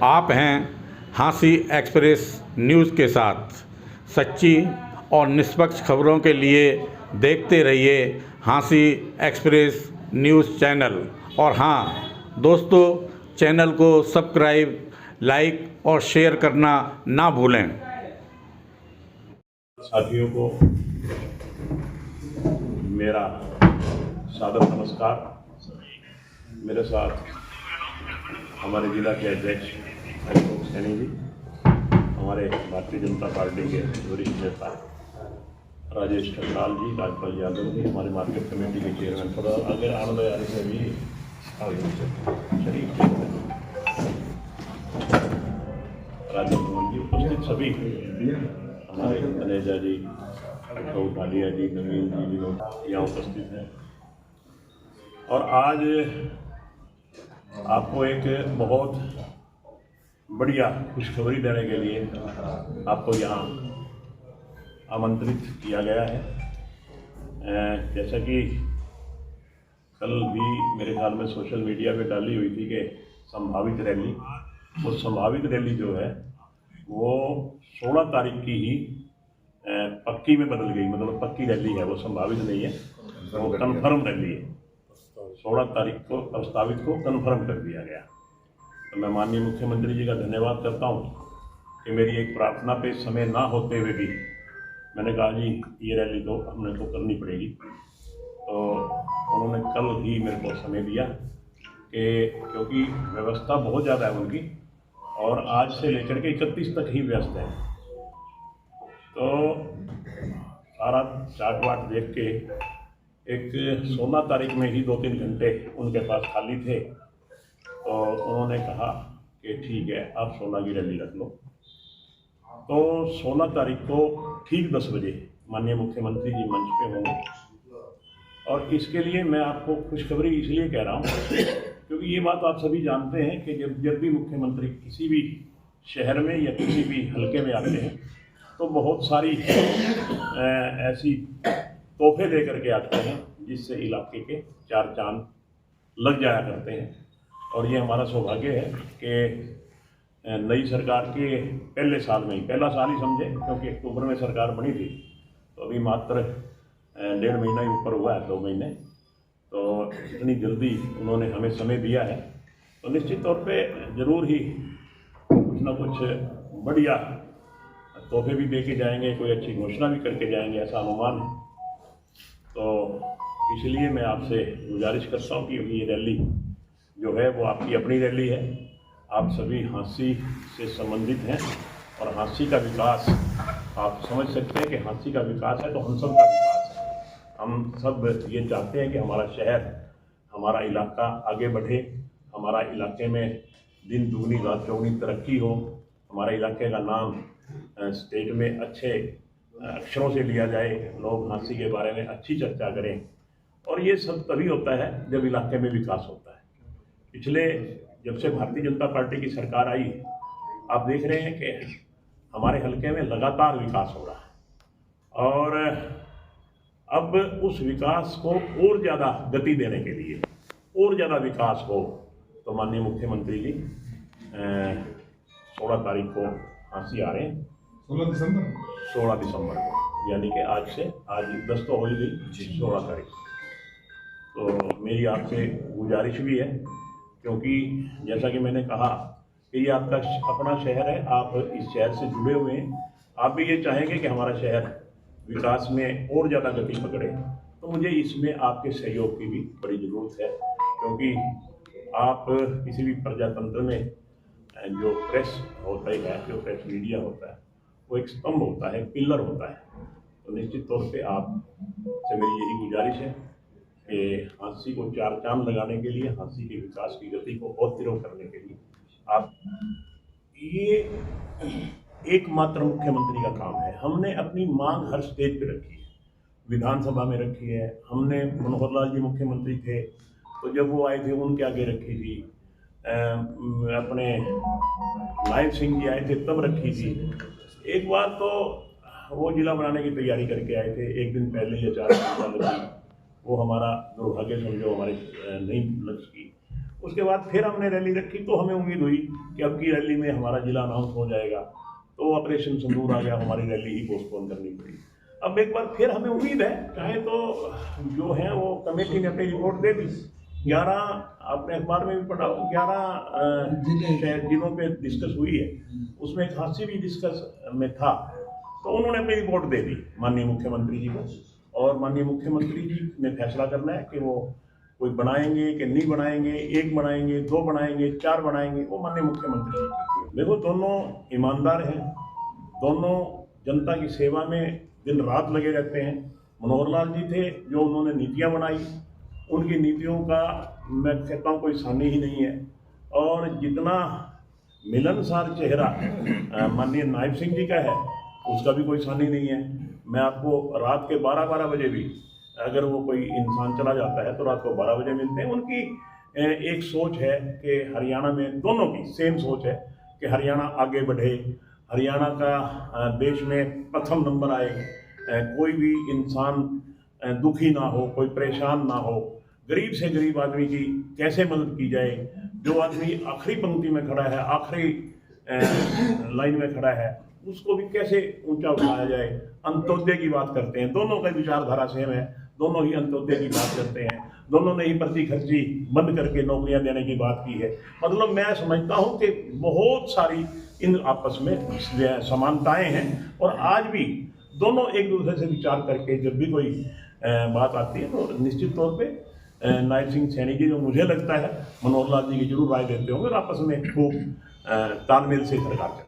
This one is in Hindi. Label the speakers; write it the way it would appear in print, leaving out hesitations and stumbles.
Speaker 1: आप हैं हाँसी एक्सप्रेस न्यूज़ के साथ। सच्ची और निष्पक्ष खबरों के लिए देखते रहिए हाँसी एक्सप्रेस न्यूज़ चैनल। और हाँ दोस्तों, चैनल को सब्सक्राइब, लाइक और शेयर करना ना भूलें।
Speaker 2: साथियों को मेरा सादर नमस्कार। मेरे साथ हमारे जिला के अध्यक्ष हरिभोग सैनी जी, हमारे भारतीय जनता पार्टी के वरिष्ठ नेता राजेश ठकराल जी, राजपाल यादव जी, हमारे मार्केट कमेटी के चेयरमैन पर अगर आनंद यारी से भी शरीफ राजेश मोहन जी, उपस्थित सभी हमारे तनेजा जी, ढालिया जी, नवीन जी, विनोद यहाँ उपस्थित हैं। और आज आपको एक बहुत बढ़िया खुशखबरी देने के लिए आपको यहाँ आमंत्रित किया गया है। जैसा कि कल भी मेरे ख्याल में सोशल मीडिया पे डाली हुई थी कि संभावित रैली, वो संभावित रैली जो है वो 16 तारीख की ही पक्की में बदल गई। मतलब पक्की रैली है, वो संभावित नहीं है, वो कन्फर्म रैली है। 16 तारीख को प्रस्तावित को कन्फर्म कर दिया गया। तो मैं माननीय मुख्यमंत्री जी का धन्यवाद करता हूँ कि मेरी एक प्रार्थना पे समय ना होते हुए भी मैंने कहा जी ये रैली तो हमने तो करनी पड़ेगी। तो उन्होंने कल ही मेरे को समय दिया कि क्योंकि व्यवस्था बहुत ज़्यादा है उनकी और आज से लेकर के 31 तक ही व्यस्त है। तो सारा चार्ट वाट देख के एक 16 तारीख में ही 2-3 घंटे उनके पास खाली थे, तो उन्होंने कहा कि ठीक है आप 16 की रैली रख लो। तो 16 तारीख को ठीक 10 बजे माननीय मुख्यमंत्री जी मंच पे होंगे। और इसके लिए मैं आपको खुशखबरी इसलिए कह रहा हूँ क्योंकि ये बात आप सभी जानते हैं कि जब भी मुख्यमंत्री किसी भी शहर में या किसी भी हलके में आते हैं तो बहुत सारी ऐसी तोहफे दे करके आते हैं जिससे इलाके के 4 चांद लग जाया करते हैं। और ये हमारा सौभाग्य है कि नई सरकार के पहले साल में ही, पहला साल ही समझे क्योंकि अक्टूबर में सरकार बनी थी, तो अभी मात्र 1.5 महीना ही ऊपर हुआ है, 2 महीने। तो इतनी जल्दी उन्होंने हमें समय दिया है, तो निश्चित तौर पे ज़रूर ही कुछ ना कुछ बढ़िया तोहफे भी दे के जाएंगे, कोई अच्छी घोषणा भी करके जाएंगे, ऐसा अनुमान है। तो इसलिए मैं आपसे गुजारिश करता हूँ कि ये रैली जो है वो आपकी अपनी रैली है। आप सभी हाँसी से संबंधित हैं और हाँसी का विकास आप समझ सकते हैं कि हाँसी का विकास है तो हम सब का विकास है। हम सब ये चाहते हैं कि हमारा शहर, हमारा इलाका आगे बढ़े, हमारा इलाके में दिन दुगनी रात चौगुनी तरक्की हो, हमारे इलाके का नाम स्टेट में अच्छे अक्षरों से लिया जाए, लोग हाँसी के बारे में अच्छी चर्चा करें। और ये सब तभी होता है जब इलाके में विकास होता है। पिछले जब से भारतीय जनता पार्टी की सरकार आई, आप देख रहे हैं कि हमारे हलके में लगातार विकास हो रहा है। और अब उस विकास को और ज़्यादा गति देने के लिए, और ज़्यादा विकास हो, तो माननीय मुख्यमंत्री जी 16 तारीख को हाँसी आ रहे हैं। 16 दिसंबर को, यानी कि आज 10 तो हो ही गई, 16 तारीख। तो मेरी आपसे गुजारिश भी है क्योंकि जैसा कि मैंने कहा कि ये आपका अपना शहर है, आप इस शहर से जुड़े हुए हैं, आप भी ये चाहेंगे कि हमारा शहर विकास में और ज़्यादा गति पकड़े। तो मुझे इसमें आपके सहयोग की भी बड़ी ज़रूरत है क्योंकि आप किसी भी प्रजातंत्र में जो प्रेस होता है, जो प्रेस मीडिया होता है, वो एक स्तंभ होता है, पिलर होता है। तो निश्चित तौर पे आप से मेरी यही गुजारिश है कि हाँसी को 4 चांद लगाने के लिए, हाँसी के विकास की गति को और तीव्र करने के लिए आप, ये एकमात्र मुख्यमंत्री का काम है। हमने अपनी मांग हर स्टेज पे रखी है, विधानसभा में रखी है, हमने मनोहर लाल जी मुख्यमंत्री थे तो जब वो आए थे उनके आगे रखी थी, अपने नायब सिंह जी आए थे तब रखी थी। एक बार तो वो जिला बनाने की तैयारी करके आए थे, एक दिन पहले या 4 दिन पहले, वो हमारा दुर्भाग्य समझो हमारे नहीं लक्ष्य की। उसके बाद फिर हमने रैली रखी तो हमें उम्मीद हुई कि अब की रैली में हमारा जिला अनाउंस हो जाएगा, तो ऑपरेशन सिंदूर आ गया, हमारी रैली ही पोस्टपोन करनी पड़ी। अब एक बार फिर हमें उम्मीद है, चाहे तो जो है वो कमेटी ने अपनी रिपोर्ट दे दी, 11 आपने अखबार में भी पढ़ा, 11 जिलों पे डिस्कस हुई है, उसमें झांसी भी डिस्कस में था, तो उन्होंने अपनी रिपोर्ट दे दी माननीय मुख्यमंत्री जी को, और माननीय मुख्यमंत्री जी ने फैसला करना है कि वो कोई बनाएंगे कि नहीं बनाएंगे, 1 बनाएंगे, 2 बनाएंगे, 4 बनाएंगे, वो माननीय मुख्यमंत्री जी। देखो, दोनों ईमानदार हैं, दोनों जनता की सेवा में दिन रात लगे रहते हैं। मनोहर लाल जी थे जो उन्होंने नीतियां बनाई, उनकी नीतियों का मैं कहता हूँ कोई सानी ही नहीं है, और जितना मिलनसार चेहरा माननीय नायब सिंह जी का है उसका भी कोई सानी नहीं है। मैं आपको रात के 12-12 बजे भी अगर वो कोई इंसान चला जाता है तो रात को 12 बजे मिलते हैं। उनकी एक सोच है कि हरियाणा में, दोनों की सेम सोच है कि हरियाणा आगे बढ़े, हरियाणा का देश में प्रथम नंबर आए, कोई भी इंसान दुखी ना हो, कोई परेशान ना हो, गरीब से गरीब आदमी की कैसे मदद की जाए, जो आदमी आखिरी पंक्ति में खड़ा है, आखिरी लाइन में खड़ा है, उसको भी कैसे ऊंचा उठाया जाए। अंत्योदय की बात करते हैं, दोनों का विचारधारा सेम है, दोनों ही अंत्योदय की बात करते हैं, दोनों ने ही प्रति खर्ची बंद करके नौकरियां देने की बात की है। मतलब मैं समझता हूं कि बहुत सारी इन आपस में समानताएं हैं, और आज भी दोनों एक दूसरे से विचार करके जब भी कोई बात आती है तो निश्चित तौर पे नायब सिंह सैनी जी, जो मुझे लगता है मनोहर लाल जी की जरूर राय देते होंगे, और आपस में खूब तालमेल से सरकार